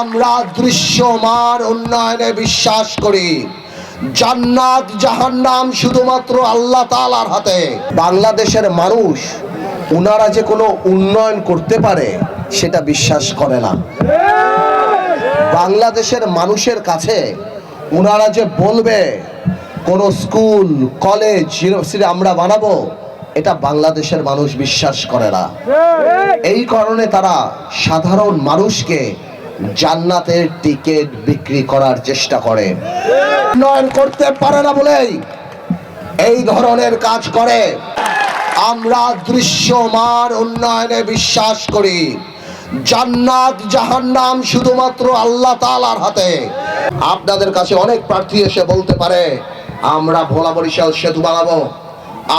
আমরা দৃশ্যমান উন্নয়নে বিশ্বাস করি। জান্নাত জাহান্নাম শুধুমাত্র আল্লাহ তাআলার হাতে। বাংলাদেশের মানুষ ওনারা যে কোনো উন্নয়ন করতে পারে সেটা বিশ্বাস করে না। বাংলাদেশের মানুষের কাছে ওনারা যে বলবে কোনো স্কুল কলেজ ইউনিভার্সিটি আমরা বানাবো, এটা বাংলাদেশের মানুষ বিশ্বাস করে না। এই কারণে তারা সাধারণ মানুষকে জান্নাতের টিকিট বিক্রি করার চেষ্টা করে। উন্নয়ন করতে পারে না বলেই এই ধরনের কাজ করে। আমরা দৃশ্যমান উন্নয়নে বিশ্বাস করি। জান্নাত জাহান্নাম শুধুমাত্র আল্লাহ তাআলার হাতে। আপনাদের কাছে অনেক প্রার্থী এসে বলতে পারে আমরা ভোলা বরিশাল সেতু বানাবো,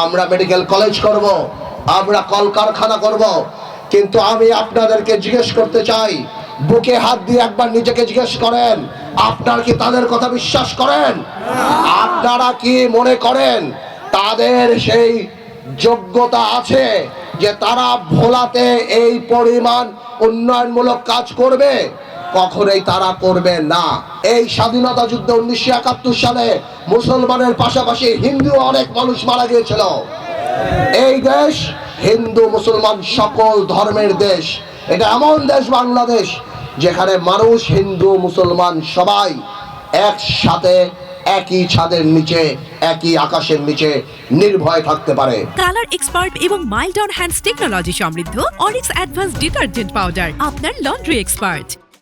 আমরা মেডিকেল কলেজ করব, আমরা কলকারখানা করব। কিন্তু আমি আপনাদেরকে জিজ্ঞেস করতে চাই, বুকে হাত দিয়ে একবার নিজেকে জিজ্ঞেস করেন, আপনারা কি তাদের কথা বিশ্বাস করেন? আপনারা কি মনে করেন তাদের সেই যোগ্যতা আছে যে তারা ভোলাতে এই পরিমাণ উন্নয়নমূলক কাজ করবে? কখনোই তারা করবে না। এই স্বাধীনতা যুদ্ধে 1971 সালে মুসলমানের পাশাপাশি হিন্দু অনেক মানুষ মারা গিয়েছিল। এই দেশ হিন্দু মুসলমান সকল ধর্মের দেশ। এটা এমন দেশ বাংলাদেশ যেখানে মানুষ হিন্দু মুসলমান সবাই একসাথে একই ছাদের নিচে একই আকাশের নিচে নির্ভয় থাকতে পারে। কালার এক্সপার্ট এবং মাইল্ড অন হ্যান্ডস টেকনোলজি সমৃদ্ধ অরিক্স অ্যাডভান্স ডিটারজেন্ট পাউডার আপনার লন্ড্রি এক্সপার্ট।